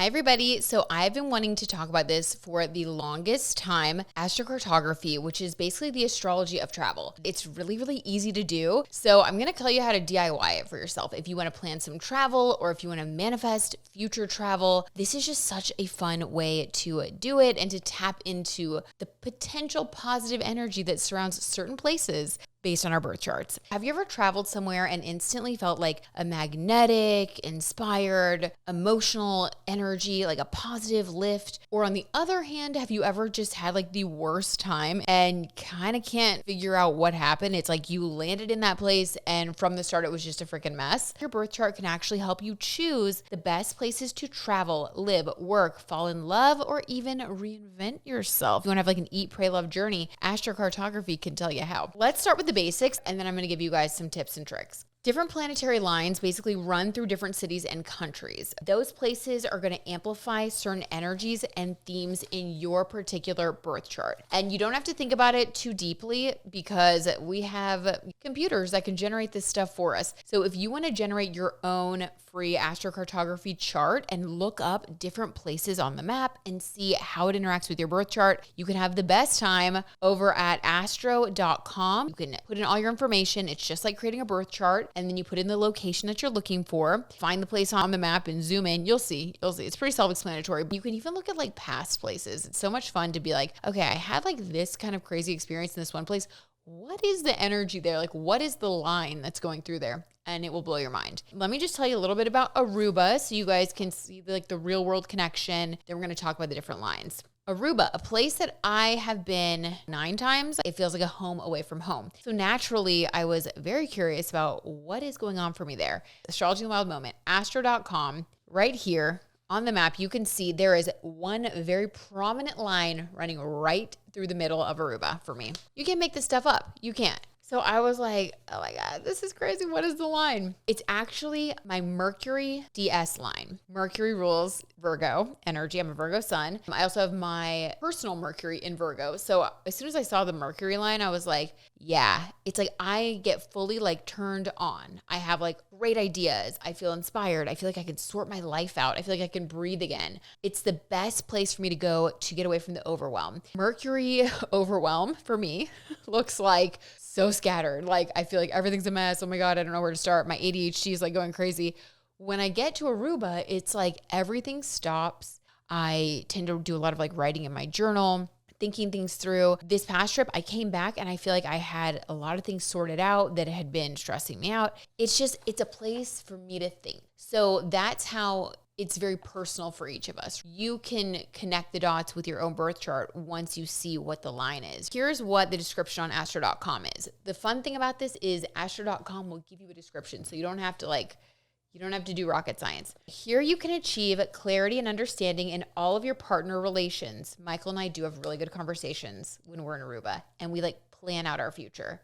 everybody. So I've been wanting to talk about this for the longest time, astrocartography, which is basically the astrology of travel. It's really, really easy to do. So I'm going to tell you how to DIY it for yourself. If you want to plan some travel or if you want to manifest future travel, this is just such a fun way to do it and to tap into the potential positive energy that surrounds certain places based on our birth charts. Have you ever traveled somewhere and instantly felt like a magnetic, inspired, emotional energy, like a positive lift? Or on the other hand, have you ever just had like the worst time and kind of can't figure out what happened? It's like you landed in that place and from the start, it was just a freaking mess. Your birth chart can actually help you choose the best places to travel, live, work, fall in love, or even reinvent yourself. If you want to have like an eat, pray, love journey, astrocartography can tell you how. Let's start with the basics, and then I'm going to give you guys some tips and tricks. Different planetary lines basically run through different cities and countries. Those places are going to amplify certain energies and themes in your particular birth chart. And you don't have to think about it too deeply because we have computers that can generate this stuff for us. So if you want to generate your own free astrocartography chart and look up different places on the map and see how it interacts with your birth chart, you can have the best time over at astro.com. You can put in all your information. It's just like creating a birth chart. And then you put in the location that you're looking for, find the place on the map and zoom in. You'll see. It's pretty self-explanatory. You can even look at like past places. It's so much fun to be like, okay, I had like this kind of crazy experience in this one place. What is the energy there? Like, what is the line that's going through there? And it will blow your mind. Let me just tell you a little bit about Aruba so you guys can see the real world connection. Then we're going to talk about the different lines. Aruba, a place that I have been 9 times. It feels like a home away from home. So naturally, I was very curious about what is going on for me there. Astrology in the Wild Moment, astro.com, right here on the map, you can see there is one very prominent line running right through the middle of Aruba for me. You can't make this stuff up. You can't. So I was like, oh my God, this is crazy. What is the line? It's actually my Mercury DS line. Mercury rules Virgo energy. I'm a Virgo sun. I also have my personal Mercury in Virgo. So as soon as I saw the Mercury line, I was like, yeah, it's like I get fully like turned on. I have like great ideas. I feel inspired. I feel like I can sort my life out. I feel like I can breathe again. It's the best place for me to go to get away from the overwhelm. Mercury overwhelm for me looks like so scattered. Like I feel like everything's a mess. Oh my God, I don't know where to start. My ADHD is like going crazy. When I get to Aruba, it's like everything stops. I tend to do a lot of like writing in my journal, thinking things through. This past trip, I came back and I feel like I had a lot of things sorted out that had been stressing me out. It's a place for me to think. So that's how it's very personal for each of us. You can connect the dots with your own birth chart once you see what the line is. Here's what the description on astro.com is. The fun thing about this is astro.com will give you a description, so you don't have to do rocket science. Here you can achieve clarity and understanding in all of your partner relations. Michael and I do have really good conversations when we're in Aruba, and we like plan out our future.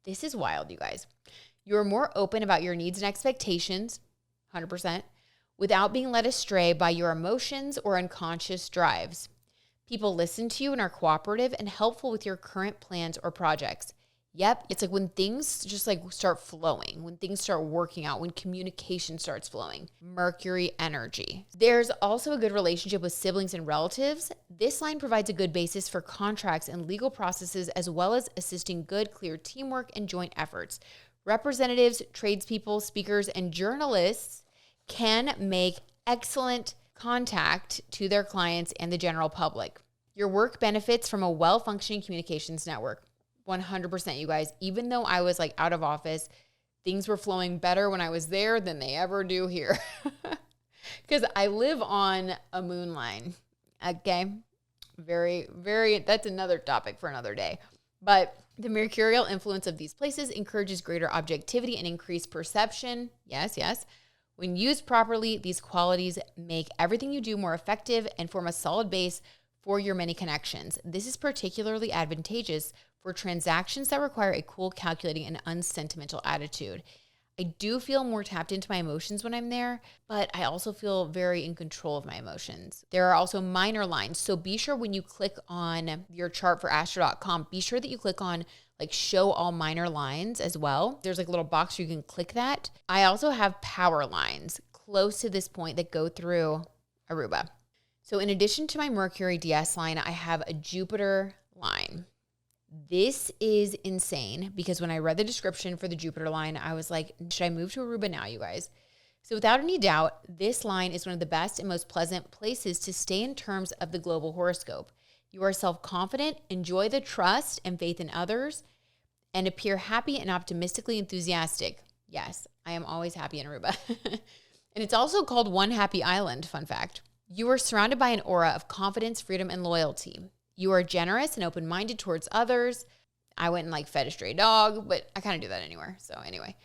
This is wild, you guys. You're more open about your needs and expectations, 100%. Without being led astray by your emotions or unconscious drives. People listen to you and are cooperative and helpful with your current plans or projects. Yep, it's like when things just like start flowing, when things start working out, when communication starts flowing. Mercury energy. There's also a good relationship with siblings and relatives. This line provides a good basis for contracts and legal processes, as well as assisting good, clear teamwork and joint efforts. Representatives, tradespeople, speakers, and journalists can make excellent contact to their clients and the general public. Your work benefits from a well-functioning communications network. 100%, you guys. Even though I was like out of office, things were flowing better when I was there than they ever do here. Because I live on a moon line. Okay? Very, very, that's another topic for another day. But the mercurial influence of these places encourages greater objectivity and increased perception. Yes, yes. When used properly, these qualities make everything you do more effective and form a solid base for your many connections. This is particularly advantageous for transactions that require a cool, calculating, and unsentimental attitude. I do feel more tapped into my emotions when I'm there, but I also feel very in control of my emotions. There are also minor lines. So be sure when you click on your chart for astro.com, be sure that you click on like show all minor lines as well. There's like a little box where you can click that. I also have power lines close to this point that go through Aruba. So in addition to my Mercury DS line, I have a Jupiter line. This is insane because when I read the description for the Jupiter line, I was like, should I move to Aruba now, you guys? So without any doubt, this line is one of the best and most pleasant places to stay in terms of the global horoscope. You are self-confident, enjoy the trust and faith in others, and appear happy and optimistically enthusiastic. Yes, I am always happy in Aruba. And it's also called One Happy Island, fun fact. You are surrounded by an aura of confidence, freedom, and loyalty. You are generous and open-minded towards others. I went and like fed a stray dog, but I kind of do that anywhere. So anyway,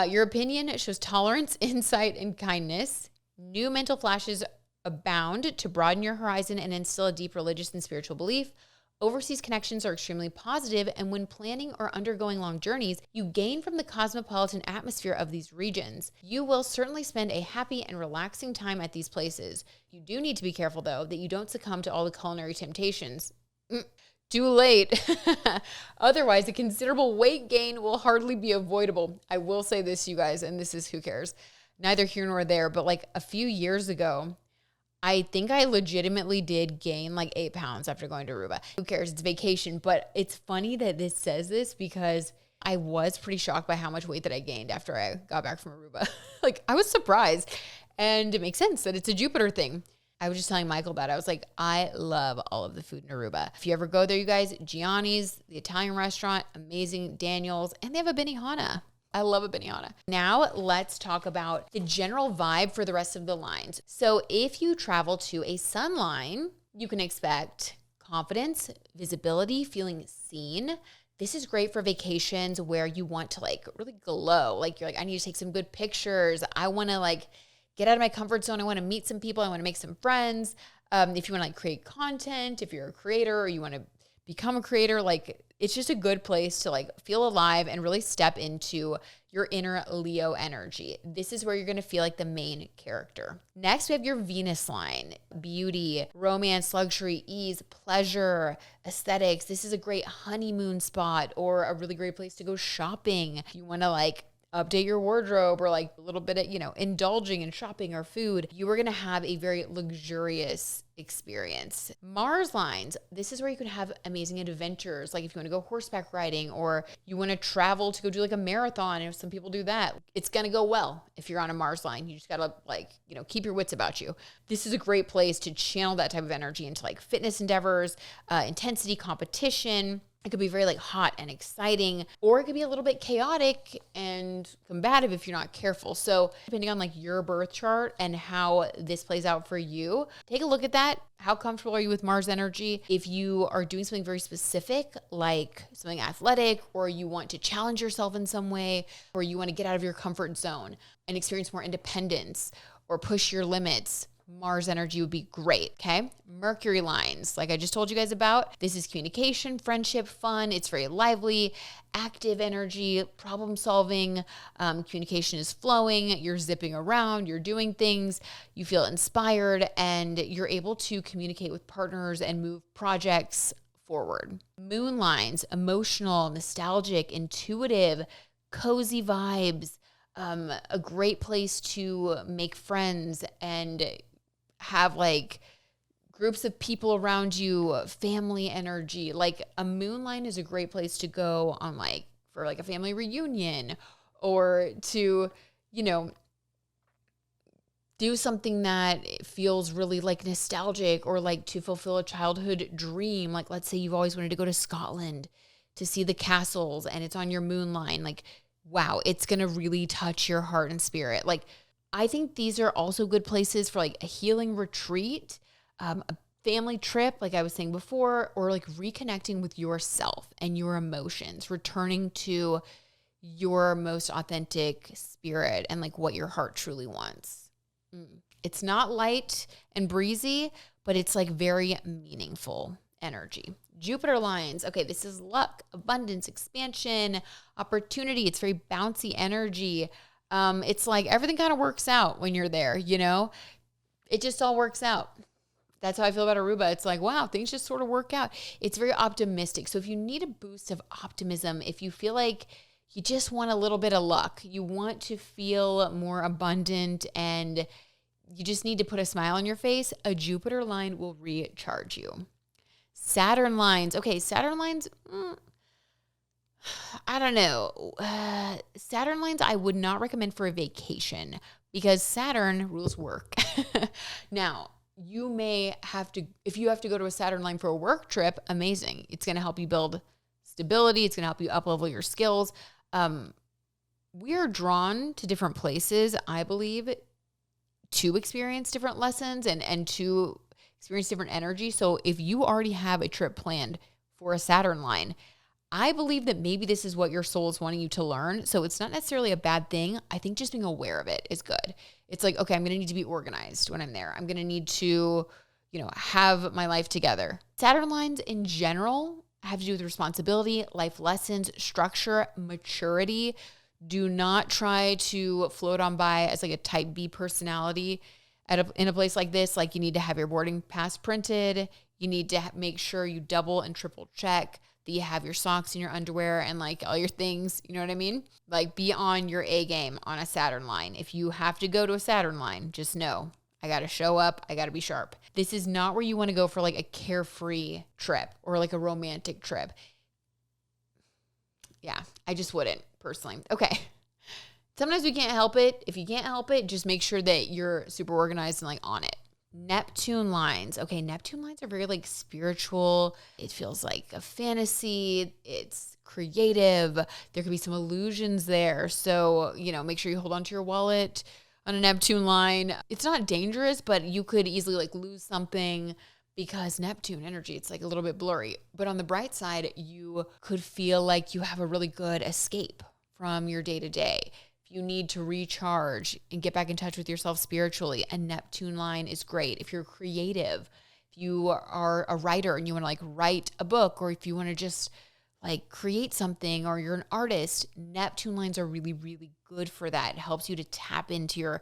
your opinion shows tolerance, insight, and kindness. New mental flashes abound to broaden your horizon and instill a deep religious and spiritual belief. Overseas connections are extremely positive, and when planning or undergoing long journeys, you gain from the cosmopolitan atmosphere of these regions. You will certainly spend a happy and relaxing time at these places. You do need to be careful, though, that you don't succumb to all the culinary temptations. Too late. Otherwise, a considerable weight gain will hardly be avoidable. I will say this, you guys, and this is who cares. Neither here nor there, but like a few years ago, I think I legitimately did gain like 8 pounds after going to Aruba. Who cares? It's vacation. But it's funny that this says this because I was pretty shocked by how much weight that I gained after I got back from Aruba. Like I was surprised. And it makes sense that it's a Jupiter thing. I was just telling Michael about it. I was like, I love all of the food in Aruba. If you ever go there, you guys, Gianni's, the Italian restaurant, amazing, Daniel's, and they have a Benihana. I love a Benihana. Now let's talk about the general vibe for the rest of the lines. So if you travel to a sun line, you can expect confidence, visibility, feeling seen. This is great for vacations where you want to like really glow. Like you're like, I need to take some good pictures. I want to like get out of my comfort zone. I want to meet some people. I want to make some friends. If you want to like create content, if you're a creator or you want to become a creator, like it's just a good place to like feel alive and really step into your inner Leo energy. This is where you're going to feel like the main character. Next, we have your Venus line. Beauty, romance, luxury, ease, pleasure, aesthetics. This is a great honeymoon spot or a really great place to go shopping. If you want to like update your wardrobe or like a little bit of, indulging in shopping or food, you are going to have a very luxurious experience. Mars lines, this is where you can have amazing adventures. Like if you want to go horseback riding or you want to travel to go do like a marathon, and some people do that, it's going to go well if you're on a Mars line. You just got to keep your wits about you. This is a great place to channel that type of energy into like fitness endeavors, intensity, competition. It could be very like hot and exciting, or it could be a little bit chaotic and combative if you're not careful. So depending on like your birth chart and how this plays out for you, take a look at that. How comfortable are you with Mars energy? If you are doing something very specific, like something athletic, or you want to challenge yourself in some way, or you want to get out of your comfort zone and experience more independence or push your limits, Mars energy would be great, okay? Mercury lines, like I just told you guys about, this is communication, friendship, fun. It's very lively, active energy, problem solving. Communication is flowing. You're zipping around. You're doing things. You feel inspired, and you're able to communicate with partners and move projects forward. Moon lines, emotional, nostalgic, intuitive, cozy vibes. A great place to make friends and have like groups of people around you, family energy. Like a moon line is a great place to go on for a family reunion or to, do something that feels really like nostalgic or like to fulfill a childhood dream. Like let's say you've always wanted to go to Scotland to see the castles and it's on your moon line. Like, wow, it's going to really touch your heart and spirit. Like, I think these are also good places for like a healing retreat, a family trip, like I was saying before, or like reconnecting with yourself and your emotions, returning to your most authentic spirit and like what your heart truly wants. It's not light and breezy, but it's like very meaningful energy. Jupiter lines. Okay, this is luck, abundance, expansion, opportunity. It's very bouncy energy. It's like everything kind of works out when you're there, it just all works out. That's how I feel about Aruba. It's like, wow, things just sort of work out. It's very optimistic. So if you need a boost of optimism, if you feel like you just want a little bit of luck, you want to feel more abundant and you just need to put a smile on your face. A Jupiter line will recharge you. Saturn lines. Okay, Saturn lines, I don't know. Saturn lines I would not recommend for a vacation because Saturn rules work. Now, you may have to, if you have to go to a Saturn line for a work trip, amazing. It's going to help you build stability. It's going to help you up-level your skills. We are drawn to different places, I believe, to experience different lessons and to experience different energy. So if you already have a trip planned for a Saturn line, I believe that maybe this is what your soul is wanting you to learn. So it's not necessarily a bad thing. I think just being aware of it is good. It's like, okay, I'm going to need to be organized when I'm there. I'm going to need to, have my life together. Saturn lines in general have to do with responsibility, life lessons, structure, maturity. Do not try to float on by as like a type B personality in a place like this. Like, you need to have your boarding pass printed. You need to make sure you double and triple check that you have your socks and your underwear and like all your things. You know what I mean? Like, be on your A game on a Saturn line. If you have to go to a Saturn line, just know I got to show up. I got to be sharp. This is not where you want to go for like a carefree trip or like a romantic trip. Yeah, I just wouldn't personally. Okay. Sometimes we can't help it. If you can't help it, just make sure that you're super organized and like on it. Neptune lines. Okay, Neptune lines are very like spiritual. It feels like a fantasy. It's creative. There could be some illusions there. So, make sure you hold on to your wallet on a Neptune line. It's not dangerous, but you could easily like lose something because Neptune energy, it's like a little bit blurry. But on the bright side, you could feel like you have a really good escape from your day-to-day. If you need to recharge and get back in touch with yourself spiritually, a Neptune line is great. If you're creative, if you are a writer and you want to like write a book, or if you want to just like create something, or you're an artist, Neptune lines are really, really good for that. It helps you to tap into your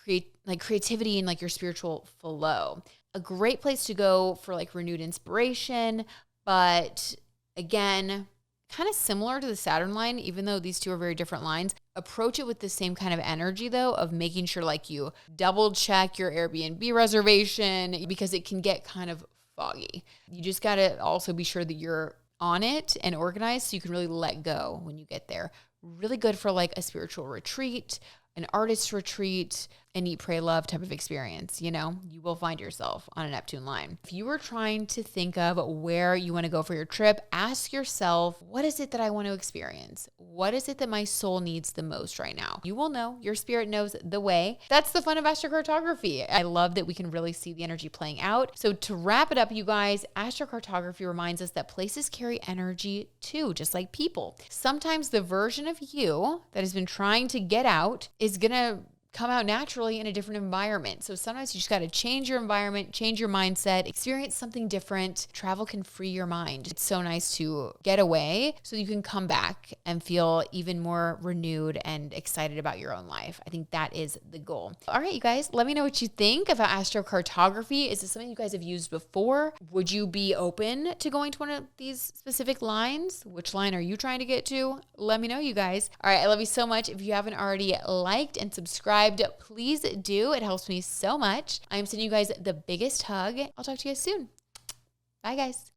creativity and like your spiritual flow. A great place to go for like renewed inspiration, but again, kind of similar to the Saturn line, even though these two are very different lines. Approach it with the same kind of energy though, of making sure like you double check your Airbnb reservation, because it can get kind of foggy. You just got to also be sure that you're on it and organized so you can really let go when you get there. Really good for like a spiritual retreat, an artist retreat, an eat, pray, love type of experience. You will find yourself on a Neptune line. If you were trying to think of where you want to go for your trip, ask yourself, what is it that I want to experience? What is it that my soul needs the most right now? You will know. Your spirit knows the way. That's the fun of astrocartography. I love that we can really see the energy playing out. So to wrap it up, you guys, astrocartography reminds us that places carry energy too, just like people. Sometimes the version of you that has been trying to get out is going to come out naturally in a different environment. So sometimes you just got to change your environment, change your mindset, experience something different. Travel can free your mind. It's so nice to get away so you can come back and feel even more renewed and excited about your own life. I think that is the goal. All right, you guys, let me know what you think about astrocartography. Is this something you guys have used before? Would you be open to going to one of these specific lines? Which line are you trying to get to? Let me know, you guys. All right, I love you so much. If you haven't already liked and subscribed, please do. It helps me so much. I'm sending you guys the biggest hug. I'll talk to you guys soon. Bye, guys.